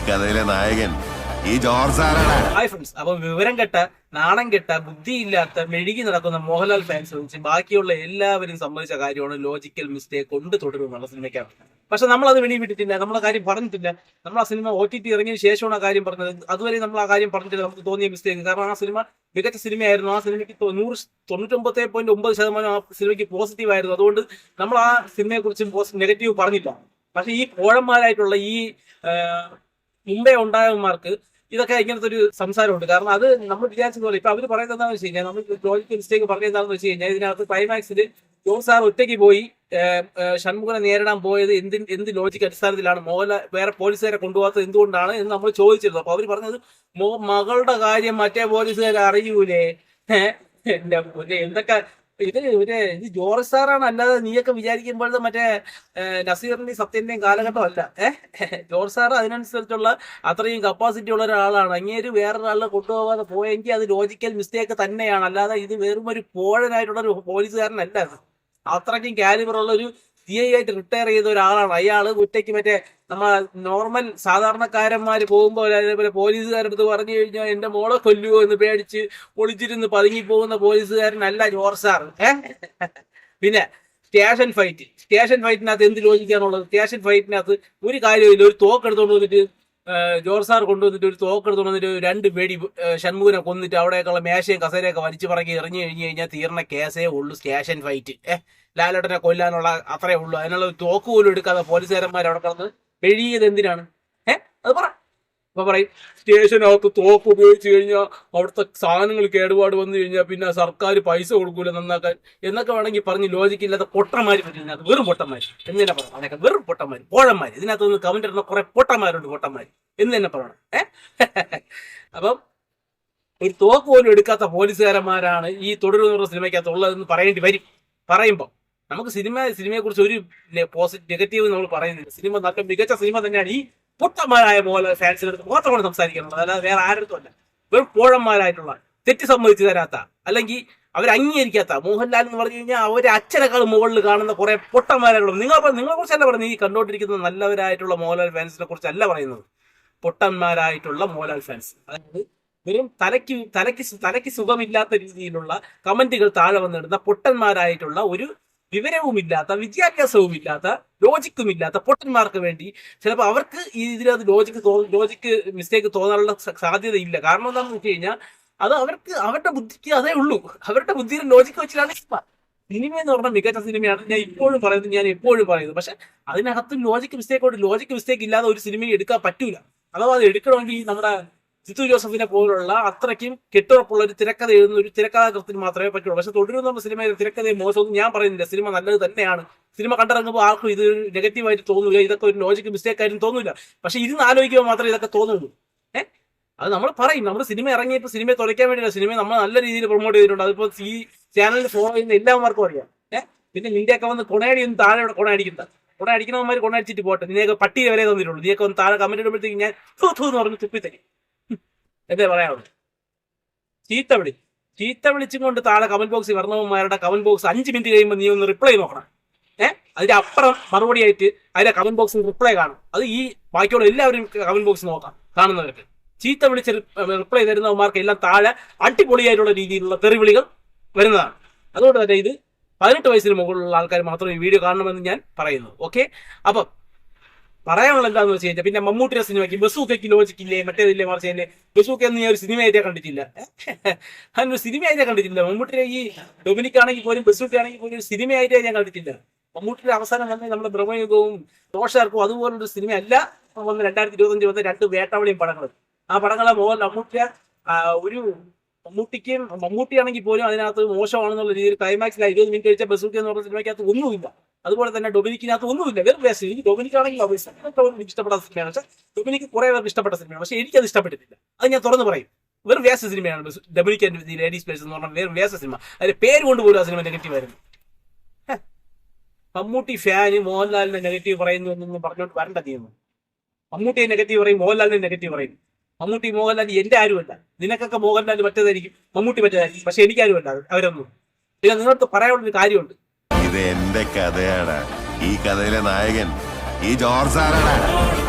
കഥയിലെ നായകൻ ഈ ജോർജ് സാറാണ്. ഹായ് ഫ്രണ്ട്സ്, അപ്പൊ വിവരം കെട്ട, നാണം കെട്ട, ബുദ്ധിയില്ലാത്ത, മെഴുകി നടക്കുന്ന മോഹൻലാൽ ഫാൻസ് വെച്ച് ബാക്കിയുള്ള എല്ലാവരും സംബന്ധിച്ച കാര്യമാണ് ലോജിക്കൽ മിസ്റ്റേക്ക് കൊണ്ട് തുടരുമെന്നുള്ള സിനിമയ്ക്കാണ്. പക്ഷെ നമ്മൾ അത് വെളിവിട്ടിട്ടില്ല, നമ്മളെ കാര്യം പറഞ്ഞിട്ടില്ല. നമ്മൾ ആ സിനിമ OTT ഇറങ്ങിയ ശേഷമാണ് ആ കാര്യം പറഞ്ഞത്. അതുവരെ നമ്മൾ ആ കാര്യം പറഞ്ഞിട്ടില്ല. നമുക്ക് തോന്നിയ മിസ്റ്റേക്ക്, കാരണം ആ സിനിമ മികച്ച സിനിമയായിരുന്നു. ആ സിനിമയ്ക്ക് 99.9% ആ സിനിമയ്ക്ക് പോസിറ്റീവ് ആയിരുന്നു. അതുകൊണ്ട് നമ്മൾ ആ സിനിമയെ കുറിച്ച് നെഗറ്റീവ് പറഞ്ഞില്ല. പക്ഷെ ഈ പോഴന്മാരായിട്ടുള്ള ഈ മുമ്പേ ഉണ്ടായവന്മാർക്ക് ഇതൊക്കെ ഇങ്ങനത്തെ ഒരു സംസാരമുണ്ട്. കാരണം അത് നമ്മൾ വിചാരിച്ചത് പോലെ ഇപ്പൊ അവർ പറയുന്നത് എന്താണെന്ന് വെച്ച് കഴിഞ്ഞാൽ, നമ്മൾ ലോജിക്കൽ മിസ്റ്റേക്ക് പറഞ്ഞത് എന്താണെന്ന് വെച്ച് കഴിഞ്ഞാൽ, ഇതിനകത്ത് ക്ലൈമാക്സിൽ ജോൺ സാർ ഒറ്റയ്ക്ക് പോയി ഷൺമുഖനെ നേരിടാൻ പോയത് എന്ത് ലോജിക്ക് അടിസ്ഥാനത്തിലാണ്, മോഹൻലാൽ വേറെ പോലീസുകാരെ കൊണ്ടുപോകാത്തത് എന്തുകൊണ്ടാണ് എന്ന് നമ്മൾ ചോദിച്ചിരുന്നു. അപ്പൊ അവർ പറഞ്ഞത് മകളുടെ കാര്യം മറ്റേ പോലീസുകാരെ അറിയൂലേ. എന്തൊക്കെ ഇത് ജോർജ് സാറാണ്, അല്ലാതെ നീയൊക്കെ വിചാരിക്കുമ്പോഴത്തെ മറ്റേ നസീറിന്റെയും സത്യന്റെയും കാലഘട്ടം അല്ല. ജോർജ് സാർ അതിനനുസരിച്ചുള്ള അത്രയും കപ്പാസിറ്റി ഉള്ള ഒരാളാണ്. അങ്ങേര് വേറൊരാളെ കൊണ്ടുപോകാതെ പോയെങ്കിൽ അത് ലോജിക്കൽ മിസ്റ്റേക്ക് തന്നെയാണ്, അല്ലാതെ ഇത് വെറും ഒരു പോഴനായിട്ടുള്ള ഒരു പോലീസുകാരനല്ല. അത് അത്രയ്ക്കും കാലിബർ ഉള്ള ഒരു CI ആയിട്ട് റിട്ടയർ ചെയ്ത ഒരാളാണ്. അയാള് ഒറ്റയ്ക്ക് മറ്റേ നമ്മളെ നോർമൽ സാധാരണക്കാരന്മാര് പോകുമ്പോൾ അതേപോലെ പോലീസുകാരടുത്ത് പറഞ്ഞു കഴിഞ്ഞാൽ എന്റെ മോളെ കൊല്ലുവോ എന്ന് പേടിച്ച് ഒളിച്ചിരുന്ന് പതുങ്ങി പോകുന്ന പോലീസുകാരനല്ല ജോർജ് സാർ. പിന്നെ സ്റ്റേഷൻ ഫൈറ്റിനകത്ത് എന്ത് ലോജിക്കാനുള്ളത്? സ്റ്റേഷൻ ഫൈറ്റിനകത്ത് ഒരു കാര്യമില്ല. ഒരു തോക്കെടുത്തോണ്ട് വന്നിട്ട് ജോർജ് സാർ കൊണ്ടുവന്നിട്ട് ഒരു തോക്കെടുത്തോണ്ട് വന്നിട്ട് 2 വെടി ഷൺമുഖനെ കൊന്നിട്ട് അവിടെയൊക്കെയുള്ള മേശയും കസേരയൊക്കെ വലിച്ചു പറക്കി എറിഞ്ഞു കഴിഞ്ഞു കഴിഞ്ഞാൽ തീർന്ന കേസേ ഉള്ളൂ സ്റ്റേഷൻ ഫൈറ്റ്. ലാലേട്ടനെ കൊല്ലാനുള്ള അത്രേ ഉള്ളൂ. അതിനുള്ള തോക്ക് പോലും എടുക്കാതെ പോലീസുകാരന്മാർ അവിടെ കിടന്ന് വെഴിയത് എന്തിനാണ്? അത് അപ്പൊ പറയും സ്റ്റേഷനകത്ത് തോക്ക് ഉപയോഗിച്ച് കഴിഞ്ഞാൽ അവിടുത്തെ സാധനങ്ങൾ കേടുപാട് വന്നു കഴിഞ്ഞാൽ പിന്നെ സർക്കാർ പൈസ കൊടുക്കൂല നന്നാക്കാൻ എന്നൊക്കെ വേണമെങ്കിൽ പറഞ്ഞ് ലോജിക്കില്ലാത്ത പൊട്ടന്മാര് പറ്റുന്നത്. വെറും പൊട്ടന്മാര് എന്ന് തന്നെ പറയണം. അതൊക്കെ വെറും പൊട്ടന്മാര്, പോഴന്മാര്. ഇതിനകത്ത് നിന്ന് കമന്റ് ഇടുന്ന കുറെ പൊട്ടന്മാരുണ്ട്, പൊട്ടന്മാര് എന്ന് തന്നെ പറയണം. അപ്പം ഒരു തോക്ക് പോലും എടുക്കാത്ത പോലീസുകാരന്മാരാണ് ഈ തുടരുന്ന പറഞ്ഞ സിനിമയ്ക്കകത്ത് ഉള്ളതെന്ന് പറയേണ്ടി വരും. പറയുമ്പോൾ നമുക്ക് സിനിമയെ കുറിച്ച് ഒരു നെഗറ്റീവ് നമ്മൾ പറയുന്നില്ല. സിനിമ നല്ല മികച്ച സിനിമ തന്നെയാണ്. ഈ പൊട്ടന്മാരായ പോലെ ഫാൻസിന്റെ അടുത്ത് മാത്രമാണ് സംസാരിക്കുന്നത്, അല്ലാതെ വേറെ ആരുടെ അല്ല. വെറും പോഴന്മാരായിട്ടുള്ള, തെറ്റ് സമ്മതിച്ചു തരാത്ത, അല്ലെങ്കിൽ അവർ അംഗീകരിക്കാത്ത മോഹൻലാൽ എന്ന് പറഞ്ഞു കഴിഞ്ഞാൽ അവരെ അച്ഛനേക്കാൾ മുകളിൽ കാണുന്ന കുറെ പൊട്ടന്മാരായിട്ടുള്ള നിങ്ങളെ കുറിച്ചല്ല പറയുന്നത്. ഈ കണ്ടുകൊണ്ടിരിക്കുന്ന നല്ലവരായിട്ടുള്ള മോഹൻലാൽ ഫാൻസിനെ കുറിച്ചല്ല പറയുന്നത്, പൊട്ടന്മാരായിട്ടുള്ള മോഹൻലാൽ ഫാൻസ്. അതായത് വെറും തലയ്ക്ക് സുഖമില്ലാത്ത രീതിയിലുള്ള കമന്റുകൾ താഴെ വന്നിടുന്ന പൊട്ടന്മാരായിട്ടുള്ള, ഒരു വിവരവുമില്ലാത്ത, വിദ്യാഭ്യാസവുമില്ലാത്ത, ലോജിക്കുമില്ലാത്ത പൊട്ടന്മാർക്ക് വേണ്ടി ചിലപ്പോൾ അവർക്ക് ഇതിനകത്ത് ലോജിക്ക് മിസ്റ്റേക്ക് തോന്നാനുള്ള സാധ്യതയില്ല. കാരണം എന്താണെന്ന് വെച്ച് കഴിഞ്ഞാൽ അത് അവരുടെ ബുദ്ധിക്ക് അതേ ഉള്ളൂ. അവരുടെ ബുദ്ധിയിൽ ലോജിക്ക് വെച്ചിട്ടാണ് സിനിമ എന്ന് പറഞ്ഞാൽ മികച്ച സിനിമയാണ്. ഞാൻ എപ്പോഴും പറയുന്നത്. പക്ഷെ അതിനകത്ത് ലോജിക്ക് മിസ്റ്റേക്ക് ഇല്ലാതെ ഒരു സിനിമ എടുക്കാൻ പറ്റൂല. അഥവാ അത് എടുക്കണമെങ്കിൽ നമ്മുടെ ജിത്തു ജോസഫിനെ പോലുള്ള അത്രയ്ക്കും കെട്ടുറപ്പുള്ള ഒരു തിരക്കഥ എഴുതുന്ന ഒരു തിരക്കഥാകൃത്തിന് മാത്രമേ പറ്റുള്ളൂ. പക്ഷെ തുടരുന്ന സിനിമയുടെ തിരക്കഥയും മോശമൊന്നും ഞാൻ പറയുന്നില്ല. സിനിമ നല്ലത് തന്നെയാണ്. സിനിമ കണ്ടിറങ്ങുമ്പോൾ ആർക്കും ഇത് നെഗറ്റീവായിട്ട് തോന്നില്ല, ഇതൊക്കെ ഒരു ലോജിക്ക് മിസ്റ്റേക്ക് ആയിട്ട് തോന്നില്ല. പക്ഷെ ഇരുന്ന് ആലോചിക്കുമ്പോൾ മാത്രമേ ഇതൊക്കെ തോന്നുള്ളൂ. അത് നമ്മൾ പറയും. നമ്മൾ സിനിമ ഇറങ്ങിയപ്പോൾ സിനിമയെ തുറയ്ക്കാൻ വേണ്ടിയില്ല, സിനിമയെ നമ്മൾ നല്ല രീതിയിൽ പ്രൊമോട്ട് ചെയ്തിട്ടുണ്ട്. അതിപ്പോൾ ഈ ചാനലിൽ ഫോളോ ചെയ്യുന്ന എല്ലാവർക്കും അറിയാം. പിന്നെ നിന്റെയൊക്കെ വന്ന് കൊണയടിയൊന്നും താഴെ കൊണ അടിക്കുന്നവന്മാർ കൊണയടിച്ചിട്ട് പോട്ടെ. നിന്നെയൊക്കെ പട്ടി വരെ തന്നിട്ടുള്ളൂ. നീയൊക്കെ ഒന്ന് താഴെ കമന്റ് ഇടുമ്പോഴത്തേക്ക് ഞാൻ എന്ന് പറഞ്ഞ് തുപ്പിത്തരും. എന്തേ പറയാവുള്ളൂ? ചീത്ത വിളിച്ചും കൊണ്ട് താഴെ കമന്റ് ബോക്സിൽ വരണവന്മാരുടെ കമന്റ് ബോക്സ് 5 മിനിറ്റ് കഴിയുമ്പോൾ നീ ഒന്ന് റിപ്ലൈ നോക്കണം. അതിന്റെ അപ്പുറം മറുപടി ആയിട്ട് അതിന്റെ കമന്റ് ബോക്സിൽ റിപ്ലൈ കാണും. അത് ഈ ബാക്കിയുള്ള എല്ലാവരും കമന്റ് ബോക്സ് നോക്കാം. കാണുന്നവർക്ക് ചീത്ത വിളിച്ച് റിപ്ലൈ തരുന്നവന്മാർക്ക് എല്ലാം താഴെ അടിപൊളിയായിട്ടുള്ള രീതിയിലുള്ള തെറിവിളികൾ വരുന്നതാണ്. അതുകൊണ്ട് തന്നെ ഇത് 18 വയസ്സിന് മുകളിലുള്ള ആൾക്കാർ മാത്രമേ ഈ വീഡിയോ കാണണമെന്ന് ഞാൻ പറയുന്നു. ഓക്കെ, അപ്പം പറയാനുള്ള എന്താണെന്ന് വെച്ച് കഴിഞ്ഞാൽ, പിന്നെ മമ്മൂട്ടിയുടെ സിനിമയ്ക്ക് ബസൂക്കയ്ക്ക് ലോജിക്കില്ലേ, മറ്റേതില്ലേ, മറിച്ചല്ലേ. ബസൂക്ക എന്ന് ഞാൻ ഒരു സിനിമയായിട്ടേ കണ്ടിട്ടില്ല. അതിനൊരു സിനിമയായിട്ടേ കണ്ടിട്ടില്ല. മമ്മൂട്ടിയുടെ ഈ ഡൊമിനിക് ആണെങ്കിൽ പോലും ബസൂക്ക ആണെങ്കിൽ പോലും ഒരു സിനിമയായിട്ടേ ഞാൻ കണ്ടിട്ടില്ല. മമ്മൂട്ടിയുടെ അവസാനം തന്നെ നമ്മുടെ ബ്രഹ്മയുഗവും ദോഷാർക്കും അതുപോലൊരു സിനിമയല്ല 2025 വന്ന 2 വേട്ടാവളിയും പടങ്ങളും. ആ പടങ്ങളെ മമ്മൂട്ടിയാണെങ്കിൽ പോലും അതിനകത്ത് മോശമാണെന്നുള്ള രീതിയിൽ ക്ലൈമാക്സിൽ 20 മിനിറ്റ് കഴിച്ച ബസൂക്ക എന്ന് പറഞ്ഞ സിനിമയ്ക്കകത്ത് ഒന്നുമില്ല. അതുപോലെ തന്നെ ഡൊമിനിക്കിനകത്ത് ഒന്നുമില്ല, വെറും വേസ്റ്റ്. ഈ ഡൊമിനിക് ആണെങ്കിൽ ഇഷ്ടപ്പെട്ട സിനിമയാണ്. പക്ഷെ ഡൊമിനിക്ക് കുറെ പേർക്ക് ഇഷ്ടപ്പെട്ട സിനിമയാണ്. പക്ഷെ എനിക്കത് ഇഷ്ടപ്പെട്ടിട്ടില്ല. അത് ഞാൻ തുറന്ന് പറയും. വെറും വേസ്റ്റ് സിനിമയാണ് ഡൊമിനിക് ആൻഡ് ലേഡീസ് പ്ലേസ് എന്ന് പറഞ്ഞാൽ. വെറും വേസ്റ്റ് സിനിമ. അതിന്റെ പേര് കൊണ്ട് പോലും ആ സിനിമ നെഗറ്റീവ് ആയിരുന്നു. മമ്മൂട്ടി ഫാന് മോഹൻലാലിന്റെ നെഗറ്റീവ് പറയുന്നു എന്നൊന്നും പറഞ്ഞുകൊണ്ട് വരണ്ട ചെയ്യുന്നു. മമ്മൂട്ടിയെ നെഗറ്റീവ് പറയും, മോഹൻലാലിനെ നെഗറ്റീവ് പറയും. മോഹൻലാൽ എന്റെ ആരുമല്ല. നിനക്കൊക്കെ മോഹൻലാൽ മറ്റേതായിരിക്കും, മമ്മൂട്ടി മറ്റേതായിരിക്കും. പക്ഷെ എനിക്കാരുമല്ല അവരൊന്നും. പിന്നെ നിങ്ങൾക്ക് പറയാനുള്ളൊരു കാര്യമുണ്ട്. ഇത് എന്റെ കഥയാണ്. ഈ കഥയിലെ നായകൻ ഈ ജോർജ് സാറാണ്.